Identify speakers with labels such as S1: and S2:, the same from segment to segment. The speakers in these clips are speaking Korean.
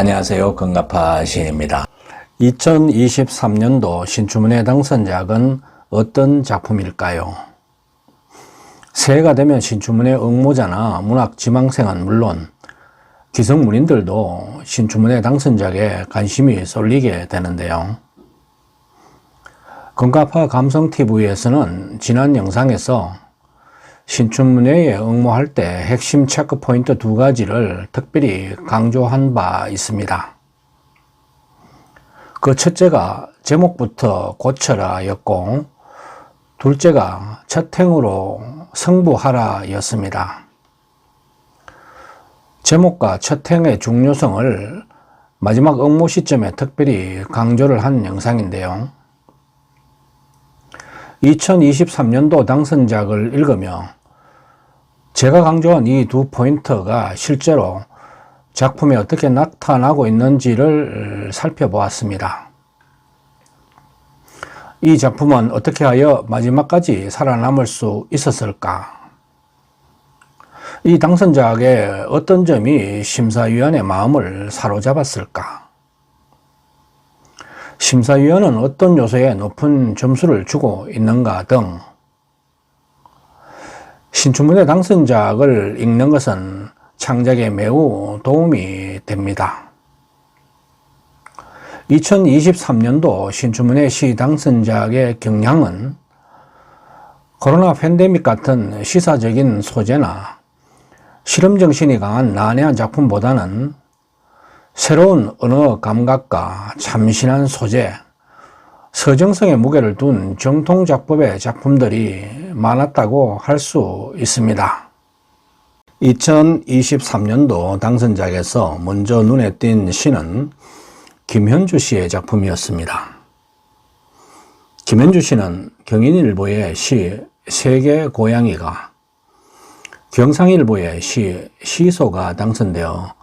S1: 안녕하세요. 건가파 시인입니다. 2023년도 신춘문예 당선작은 어떤 작품일까요? 새해가 되면 신춘문예 응모자나 문학 지망생은 물론 기성문인들도 신춘문예 당선작에 관심이 쏠리게 되는데요. 건가파 감성TV에서는 지난 영상에서 신춘문예에 응모할 때 핵심 체크포인트 2가지를 특별히 강조한 바 있습니다. 그 첫째가 제목부터 고쳐라 였고, 둘째가 첫 행으로 승부하라 였습니다. 제목과 첫 행의 중요성을 마지막 응모 시점에 특별히 강조를 한 영상인데요. 2023년도 당선작을 읽으며 제가 강조한 이 두 포인트가 실제로 작품에 어떻게 나타나고 있는지를 살펴보았습니다. 이 작품은 어떻게 하여 마지막까지 살아남을 수 있었을까? 이 당선작의 어떤 점이 심사위원의 마음을 사로잡았을까? 심사위원은 어떤 요소에 높은 점수를 주고 있는가 등 신춘문예 당선작을 읽는 것은 창작에 매우 도움이 됩니다. 2023년도 신춘문예 시 당선작의 경향은 코로나 팬데믹 같은 시사적인 소재나 실험정신이 강한 난해한 작품보다는 새로운 언어 감각과 참신한 소재, 서정성의 무게를 둔 정통작법의 작품들이 많았다고 할 수 있습니다. 2023년도 당선작에서 먼저 눈에 띈 시는 김현주 씨의 작품이었습니다. 김현주 씨는 경인일보의 시 세계 고양이가, 경상일보의 시 시소가 당선되어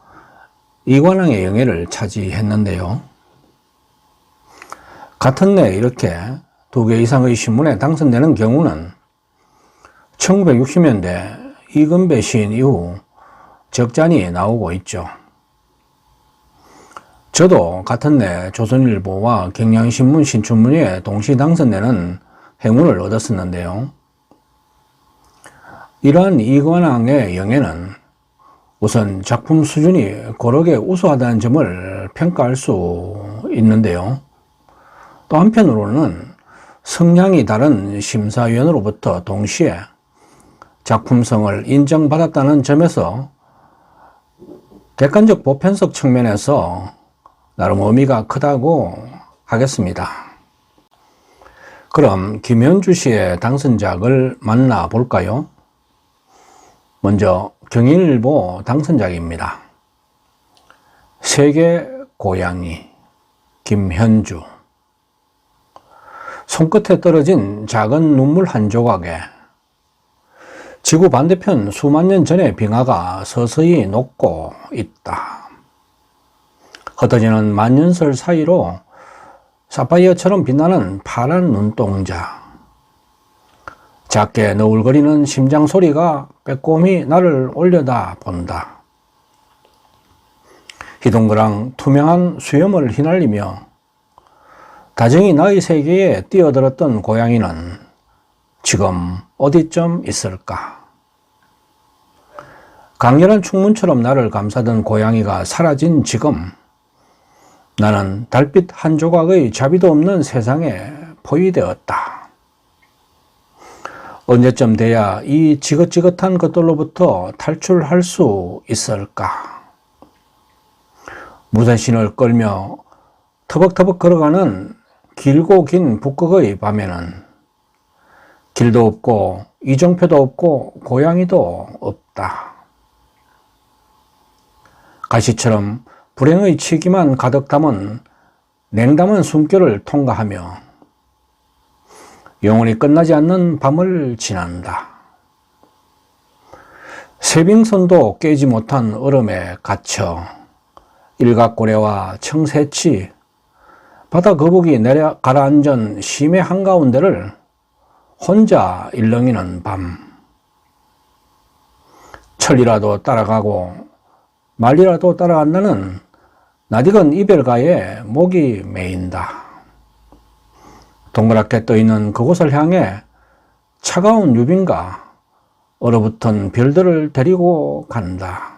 S1: 이관왕의 영예를 차지했는데요. 같은 해 이렇게 2개 이상의 신문에 당선되는 경우는 1960년대 이금배 시인 이후 적잖이 나오고 있죠. 저도 같은 해 조선일보와 경향신문 신춘문예에 동시 당선되는 행운을 얻었었는데요. 이러한 이관왕의 영예는 우선 작품 수준이 고르게 우수하다는 점을 평가할 수 있는데요. 또 한편으로는 성향이 다른 심사위원으로부터 동시에 작품성을 인정받았다는 점에서 객관적 보편적 측면에서 나름 의미가 크다고 하겠습니다. 그럼 김현주 씨의 당선작을 만나볼까요? 먼저 경인일보 당선작입니다. 세계 고양이, 김현주. 손끝에 떨어진 작은 눈물 한 조각에 지구 반대편 수만 년 전의 빙하가 서서히 녹고 있다. 흩어지는 만년설 사이로 사파이어처럼 빛나는 파란 눈동자. 작게 너울거리는 심장 소리가 빼꼼히 나를 올려다 본다. 희동그랑 투명한 수염을 휘날리며 다정히 나의 세계에 뛰어들었던 고양이는 지금 어디쯤 있을까? 강렬한 충문처럼 나를 감싸던 고양이가 사라진 지금 나는 달빛 한 조각의 자비도 없는 세상에 포위되었다. 언제쯤 돼야 이 지긋지긋한 것들로부터 탈출할 수 있을까? 무쇠신을 끌며 터벅터벅 걸어가는 길고 긴 북극의 밤에는 길도 없고 이정표도 없고 고양이도 없다. 가시처럼 불행의 치기만 가득 담은 냉담한 숨결을 통과하며 영원히 끝나지 않는 밤을 지난다. 세빙선도 깨지 못한 얼음에 갇혀 일각고래와 청새치, 바다 거북이 내려 가라앉은 심해 한가운데를 혼자 일렁이는 밤. 철이라도 따라가고 말이라도 따라간다는 낯익은 이별가에 목이 메인다. 동그랗게 떠있는 그곳을 향해 차가운 유빈과 얼어붙은 별들을 데리고 간다.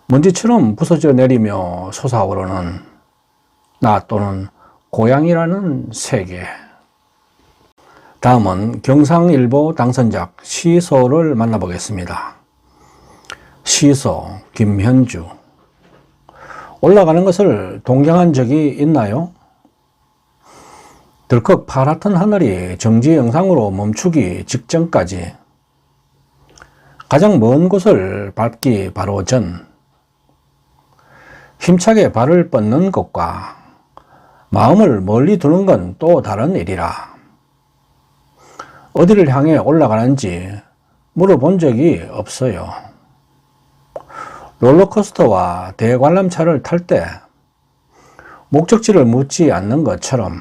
S1: 먼지처럼 부서져 내리며 솟아오르는 나 또는 고향이라는 세계. 다음은 경상일보 당선작 시소를 만나보겠습니다. 시소 김현주. 올라가는 것을 동경한 적이 있나요? 덜컥 파랗던 하늘이 정지 영상으로 멈추기 직전까지 가장 먼 곳을 밟기 바로 전 힘차게 발을 뻗는 것과 마음을 멀리 두는 건 또 다른 일이라. 어디를 향해 올라가는지 물어본 적이 없어요. 롤러코스터와 대관람차를 탈 때 목적지를 묻지 않는 것처럼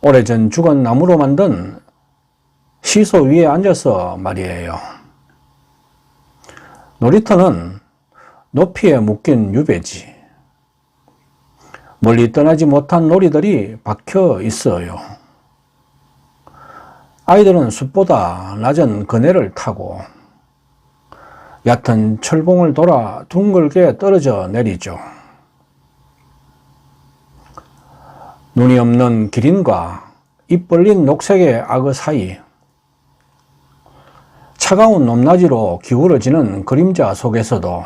S1: 오래전 죽은 나무로 만든 시소 위에 앉아서 말이에요. 놀이터는 높이에 묶인 유배지. 멀리 떠나지 못한 놀이들이 박혀 있어요. 아이들은 숲보다 낮은 그네를 타고 얕은 철봉을 돌아 둥글게 떨어져 내리죠. 눈이 없는 기린과 입 벌린 녹색의 악어 사이, 차가운 높낮이로 기울어지는 그림자 속에서도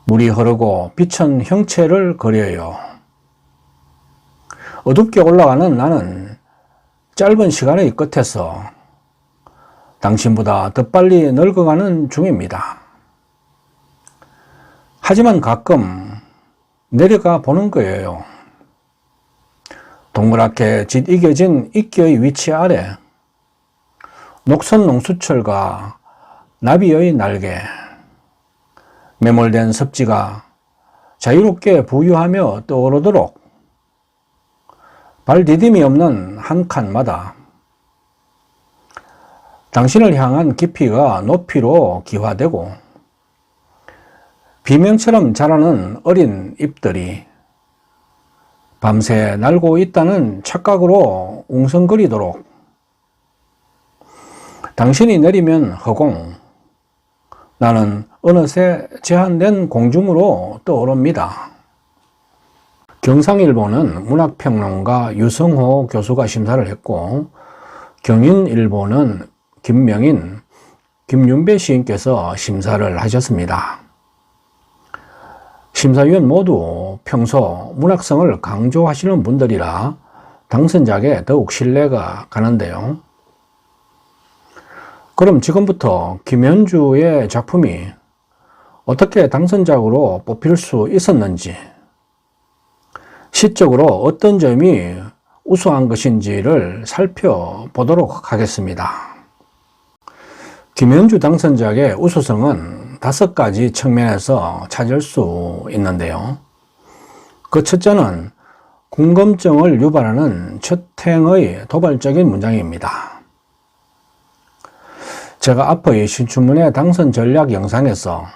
S1: 물이 흐르고 빛은 형체를 그려요. 어둡게 올라가는 나는 짧은 시간의 끝에서 당신보다 더 빨리 늙어가는 중입니다. 하지만 가끔 내려가 보는 거예요. 동그랗게 짓이겨진 이끼의 위치 아래 녹슨 농수철과 나비의 날개, 매몰된 습지가 자유롭게 부유하며 떠오르도록 발 디딤이 없는 한 칸마다 당신을 향한 깊이가 높이로 기화되고 비명처럼 자라는 어린 잎들이 밤새 날고 있다는 착각으로 웅성거리도록 당신이 내리면 허공, 나는 어느새 제한된 공중으로 떠오릅니다. 경상일보는 문학평론가 유성호 교수가 심사를 했고 경인일보는 김명인, 김윤배 시인께서 심사를 하셨습니다. 심사위원 모두 평소 문학성을 강조하시는 분들이라 당선작에 더욱 신뢰가 가는데요. 그럼 지금부터 김현주의 작품이 어떻게 당선작으로 뽑힐 수 있었는지, 시적으로 어떤 점이 우수한 것인지를 살펴보도록 하겠습니다. 김현주 당선작의 우수성은 5가지 측면에서 찾을 수 있는데요. 그 첫째는 궁금증을 유발하는 첫 행의 도발적인 문장입니다. 제가 앞의 신춘문예 당선 전략 영상에서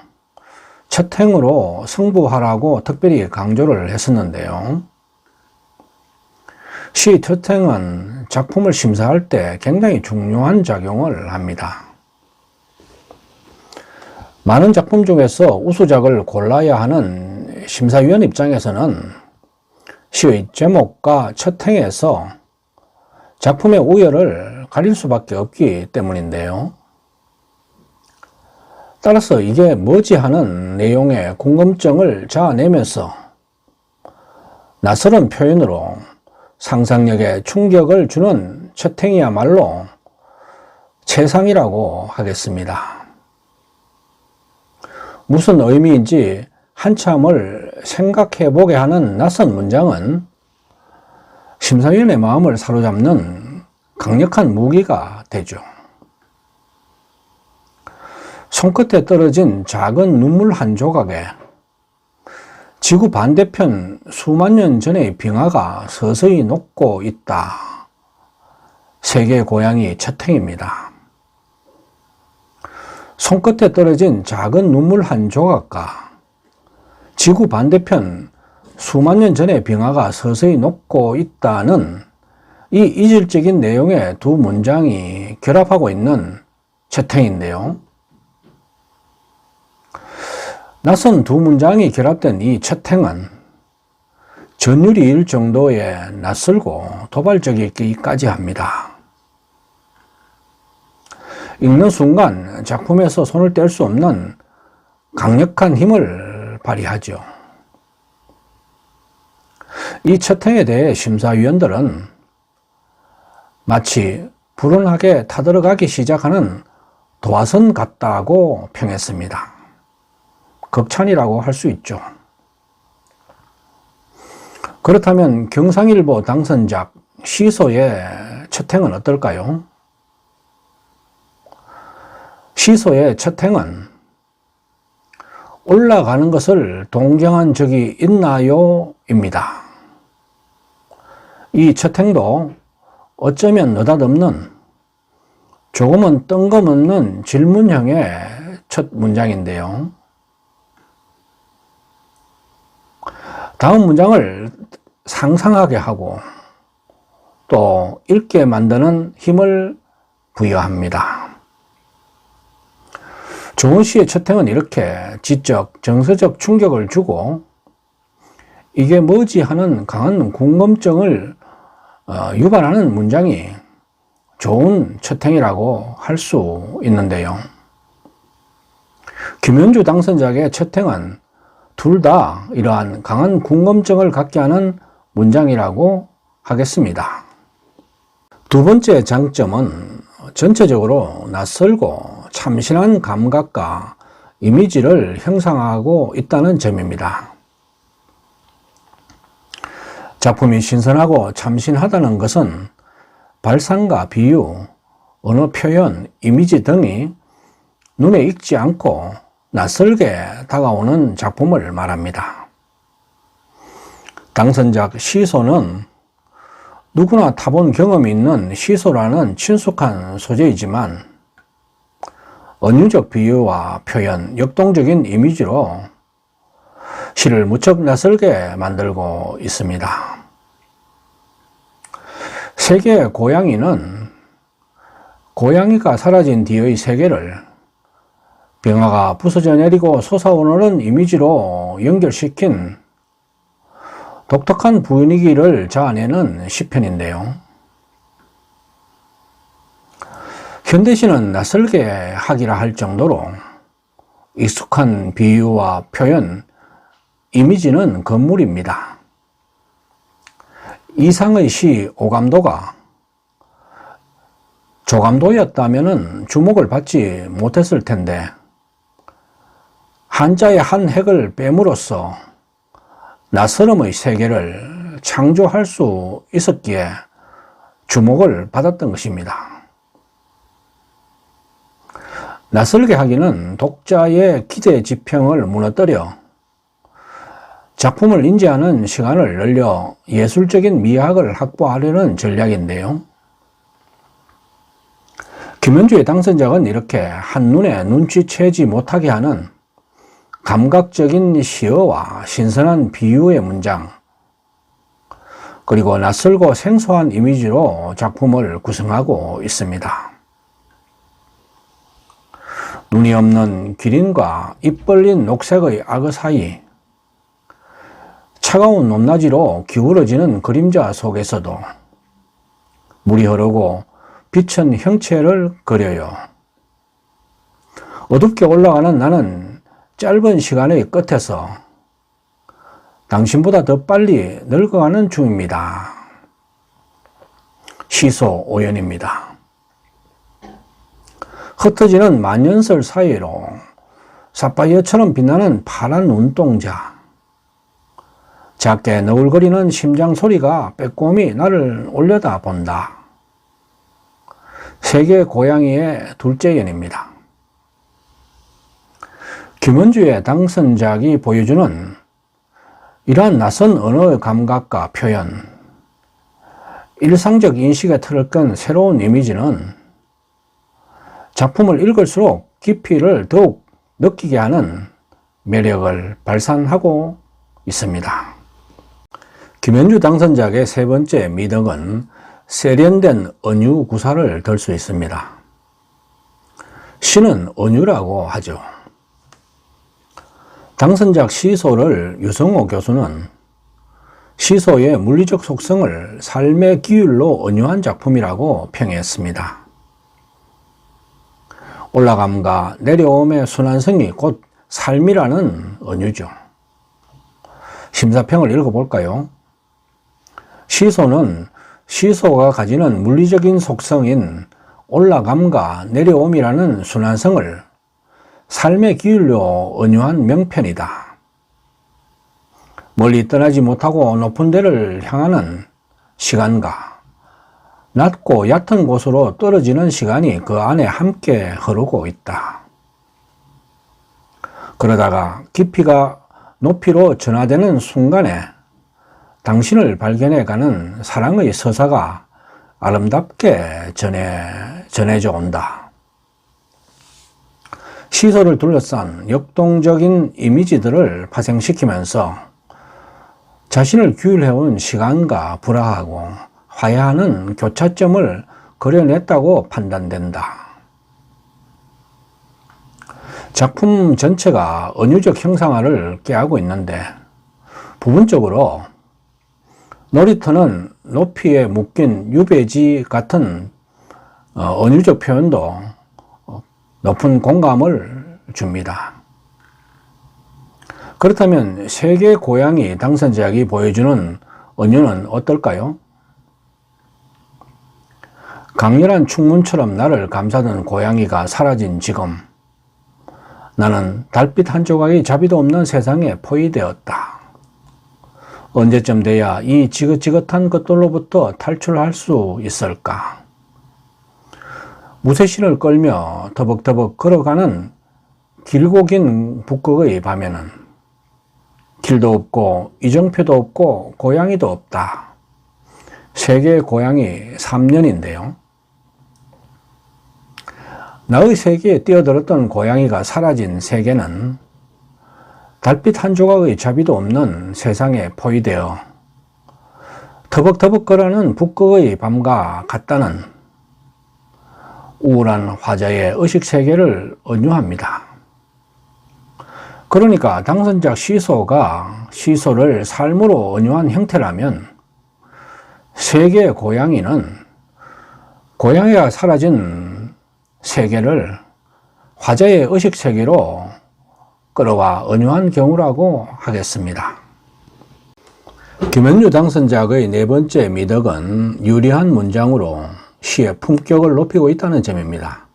S1: 첫 행으로 승부하라고 특별히 강조를 했었는데요. 시 첫 행은 작품을 심사할 때 굉장히 중요한 작용을 합니다. 많은 작품 중에서 우수작을 골라야 하는 심사위원 입장에서는 시의 제목과 첫 행에서 작품의 우열을 가릴 수밖에 없기 때문인데요. 따라서 이게 뭐지 하는 내용의 궁금증을 자아내면서 낯설은 표현으로 상상력에 충격을 주는 첫 행이야말로 최상이라고 하겠습니다. 무슨 의미인지 한참을 생각해 보게 하는 낯선 문장은 심사위원의 마음을 사로잡는 강력한 무기가 되죠. 손끝에 떨어진 작은 눈물 한 조각에 지구 반대편 수만 년 전의 빙하가 서서히 녹고 있다. 세계 고향이 첫 행입니다. 손끝에 떨어진 작은 눈물 한 조각과 지구 반대편 수만 년 전의 빙하가 서서히 녹고 있다는 이 이질적인 내용의 두 문장이 결합하고 있는 채팅인데요. 낯선 두 문장이 결합된 이 채팅은 전율이일 정도의 낯설고 도발적이기까지 합니다. 읽는 순간 작품에서 손을 뗄 수 없는 강력한 힘을 발휘하죠. 이 채팅에 대해 심사위원들은 마치 불온하게 타들어가기 시작하는 도화선 같다고 평했습니다. 극찬이라고 할 수 있죠. 그렇다면 경상일보 당선작 시소의 채팅은 어떨까요? 시소의 채팅은 올라가는 것을 동경한 적이 있나요? 입니다. 이 채팅도 어쩌면 느닷없는 조금은 뜬금없는 질문형의 첫 문장인데요. 다음 문장을 상상하게 하고 또 읽게 만드는 힘을 부여합니다. 조은 씨의 채팅은 이렇게 지적, 정서적 충격을 주고 이게 뭐지 하는 강한 궁금증을 유발하는 문장이 좋은 채팅이라고 할 수 있는데요. 김현주 당선작의 채팅은 둘 다 이러한 강한 궁금증을 갖게 하는 문장이라고 하겠습니다. 두 번째 장점은 전체적으로 낯설고 참신한 감각과 이미지를 형성하고 있다는 점입니다. 작품이 신선하고 참신하다는 것은 발상과 비유, 언어 표현, 이미지 등이 눈에 익지 않고 낯설게 다가오는 작품을 말합니다. 당선작 시소는 누구나 타본 경험이 있는 시소라는 친숙한 소재이지만 은유적 비유와 표현, 역동적인 이미지로 시를 무척 낯설게 만들고 있습니다. 세계의 고양이는 고양이가 사라진 뒤의 세계를 빙하가 부서져 내리고 솟아오르는 이미지로 연결시킨 독특한 분위기를 자아내는 시편인데요. 현대시는 낯설게 하기라 할 정도로 익숙한 비유와 표현, 이미지는 건물입니다. 이상의 시 오감도가 조감도였다면 주목을 받지 못했을 텐데 한자의 한 획을 빼므로써 낯설음의 세계를 창조할 수 있었기에 주목을 받았던 것입니다. 낯설게 하기는 독자의 기대 지평을 무너뜨려 작품을 인지하는 시간을 늘려 예술적인 미학을 확보하려는 전략인데요. 김현주의 당선작은 이렇게 한눈에 눈치채지 못하게 하는 감각적인 시어와 신선한 비유의 문장, 그리고 낯설고 생소한 이미지로 작품을 구성하고 있습니다. 눈이 없는 기린과 입 벌린 녹색의 악어 사이, 차가운 높낮이로 기울어지는 그림자 속에서도 물이 흐르고 빛은 형체를 그려요. 어둡게 올라가는 나는 짧은 시간의 끝에서 당신보다 더 빨리 늙어가는 중입니다. 시소 오연입니다. 흩어지는 만년설 사이로 사파이어처럼 빛나는 파란 눈동자, 작게 너울거리는 심장 소리가 빼꼼히 나를 올려다 본다. 세계 고양이의 둘째 연입니다. 김은주의 당선작이 보여주는 이러한 낯선 언어의 감각과 표현, 일상적 인식의 틀을 끈 새로운 이미지는 작품을 읽을수록 깊이를 더욱 느끼게 하는 매력을 발산하고 있습니다. 김현주 당선작의 세 번째 미덕은 세련된 언유 구사를 들 수 있습니다. 시는 언유라고 하죠. 당선작 시소를 유성호 교수는 시소의 물리적 속성을 삶의 기율로 언유한 작품이라고 평했습니다. 올라감과 내려옴의 순환성이 곧 삶이라는 언유죠. 심사평을 읽어볼까요? 시소는 시소가 가지는 물리적인 속성인 올라감과 내려옴이라는 순환성을 삶의 기율로 언유한 명편이다. 멀리 떠나지 못하고 높은 데를 향하는 시간과 낮고 얕은 곳으로 떨어지는 시간이 그 안에 함께 흐르고 있다. 그러다가 깊이가 높이로 전화되는 순간에 당신을 발견해가는 사랑의 서사가 아름답게 전해져 온다. 시소를 둘러싼 역동적인 이미지들을 파생시키면서 자신을 규율해온 시간과 불화하고 화해하는 교차점을 그려냈다고 판단된다. 작품 전체가 언유적 형상화를 꾀하고 있는데 부분적으로 놀이터는 높이에 묶인 유배지 같은 언유적 표현도 높은 공감을 줍니다. 그렇다면 세계 고양이 당선작이 보여주는 언유는 어떨까요? 강렬한 충문처럼 나를 감싸던 고양이가 사라진 지금 나는 달빛 한 조각의 자비도 없는 세상에 포위되었다. 언제쯤 돼야 이 지긋지긋한 것들로부터 탈출할 수 있을까? 무쇠신을 끌며 더벅더벅 걸어가는 길고 긴 북극의 밤에는 길도 없고 이정표도 없고 고양이도 없다. 세계 고양이 3년인데요. 나의 세계에 뛰어들었던 고양이가 사라진 세계는 달빛 한 조각의 자비도 없는 세상에 포위되어 터벅터벅 거라는 북극의 밤과 같다는 우울한 화자의 의식세계를 언유합니다. 그러니까 당선작 시소가 시소를 삶으로 언유한 형태라면 세계 고양이는 고양이가 사라진 세계를 화자의 의식세계로 끌어와 언유한 경우라고 하겠습니다. 김현주 당선작의 네 번째 미덕은 유리한 문장으로 시의 품격을 높이고 있다는 점입니다.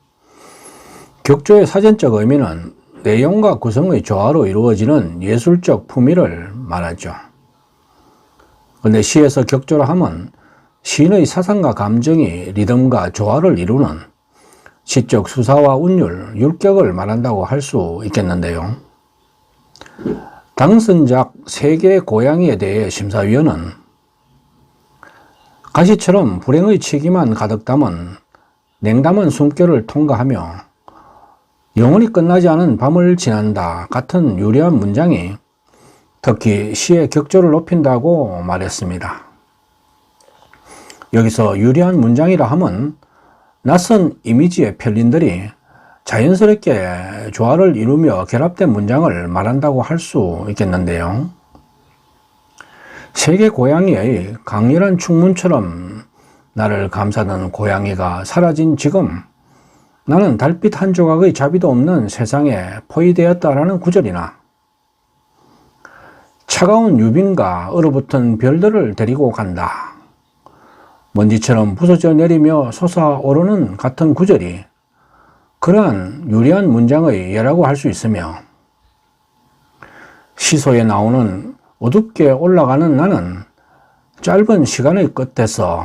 S1: 격조의 사전적 의미는 내용과 구성의 조화로 이루어지는 예술적 품위를 말하죠. 그런데 시에서 격조를 하면 시인의 사상과 감정이 리듬과 조화를 이루는 시적 수사와 운율, 율격을 말한다고 할 수 있겠는데요. 당선작 세계 고양이에 대해 심사위원은 가시처럼 불행의 치기만 가득 담은 냉담한 숨결을 통과하며 영원히 끝나지 않은 밤을 지난다 같은 유려한 문장이 특히 시의 격조를 높인다고 말했습니다. 여기서 유리한 문장이라 함은 낯선 이미지의 편린들이 자연스럽게 조화를 이루며 결합된 문장을 말한다고 할 수 있겠는데요. 세계 고양이의 강렬한 충문처럼 나를 감싸던 고양이가 사라진 지금 나는 달빛 한 조각의 자비도 없는 세상에 포위되었다라는 구절이나 차가운 유빈과 얼어붙은 별들을 데리고 간다. 먼지처럼 부서져 내리며 솟아오르는 같은 구절이 그러한 유리한 문장의 예라고 할 수 있으며 시소에 나오는 어둡게 올라가는 나는 짧은 시간의 끝에서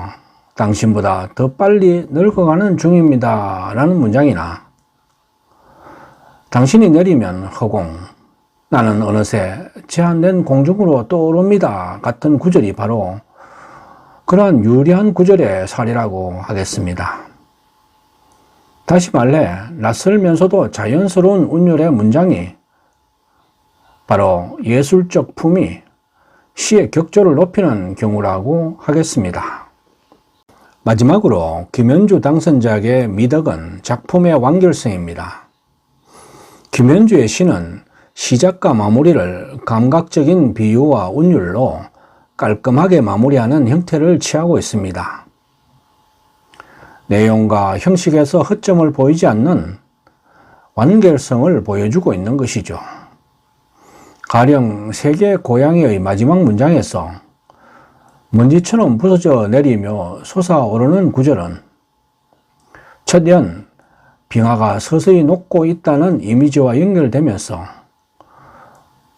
S1: 당신보다 더 빨리 늙어가는 중입니다 라는 문장이나 당신이 내리면 허공, 나는 어느새 제한된 공중으로 떠오릅니다 같은 구절이 바로 그러한 유리한 구절의 사례라고 하겠습니다. 다시 말해 낯설면서도 자연스러운 운율의 문장이 바로 예술적 품이 시의 격조를 높이는 경우라고 하겠습니다. 마지막으로 김현주 당선작의 미덕은 작품의 완결성입니다. 김현주의 시는 시작과 마무리를 감각적인 비유와 운율로 깔끔하게 마무리하는 형태를 취하고 있습니다. 내용과 형식에서 허점을 보이지 않는 완결성을 보여주고 있는 것이죠. 가령 세계 고양이의 마지막 문장에서 먼지처럼 부서져 내리며 솟아오르는 구절은 첫연 빙하가 서서히 녹고 있다는 이미지와 연결되면서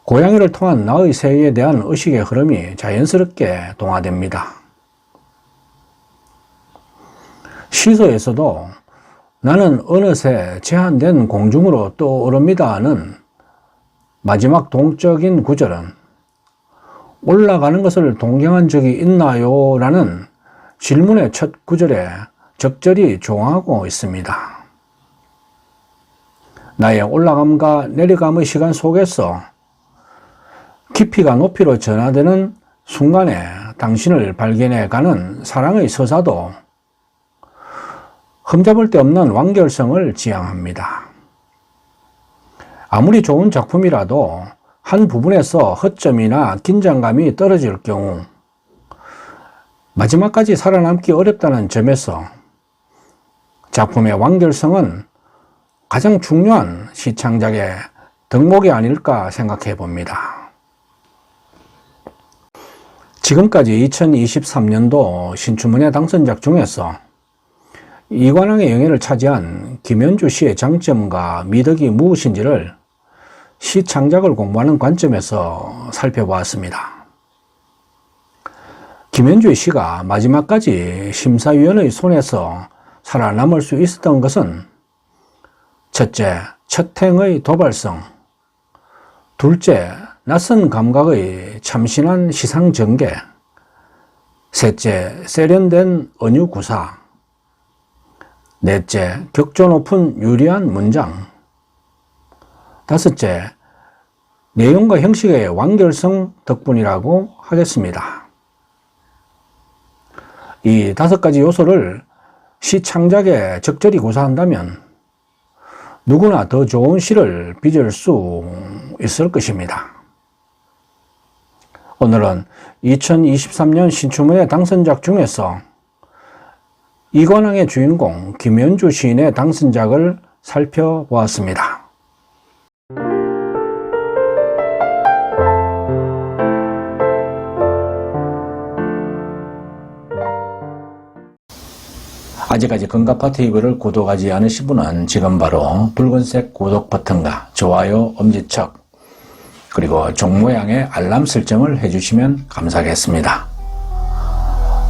S1: 고양이를 통한 나의 세계에 대한 의식의 흐름이 자연스럽게 동화됩니다. 시서에서도 나는 어느새 제한된 공중으로 떠오릅니다 하는 마지막 동적인 구절은 올라가는 것을 동경한 적이 있나요? 라는 질문의 첫 구절에 적절히 조항하고 있습니다. 나의 올라감과 내려감의 시간 속에서 깊이가 높이로 전환되는 순간에 당신을 발견해가는 사랑의 서사도 흠잡을 데 없는 완결성을 지향합니다. 아무리 좋은 작품이라도 한 부분에서 허점이나 긴장감이 떨어질 경우 마지막까지 살아남기 어렵다는 점에서 작품의 완결성은 가장 중요한 시창작의 덕목이 아닐까 생각해 봅니다. 지금까지 2023년도 신춘문예 당선작 중에서 이관왕의 영예를 차지한 김현주 시의 장점과 미덕이 무엇인지를 시 창작을 공부하는 관점에서 살펴보았습니다. 김현주의 시가 마지막까지 심사위원의 손에서 살아남을 수 있었던 것은 첫째, 첫 행의 도발성, 둘째, 낯선 감각의 참신한 시상 전개, 셋째, 세련된 언유 구사, 넷째, 격조 높은 유리한 문장, 다섯째, 내용과 형식의 완결성 덕분이라고 하겠습니다. 이 5가지 요소를 시 창작에 적절히 구사한다면 누구나 더 좋은 시를 빚을 수 있을 것입니다. 오늘은 2023년 신춘문예 당선작 중에서 이관왕의 주인공 김현주 시인의 당선작을 살펴보았습니다. 아직까지 건가파TV를 구독하지 않으신 분은 지금 바로 붉은색 구독 버튼과 좋아요, 엄지척, 그리고 종 모양의 알람 설정을 해주시면 감사하겠습니다.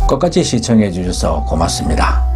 S1: 끝까지 시청해 주셔서 고맙습니다.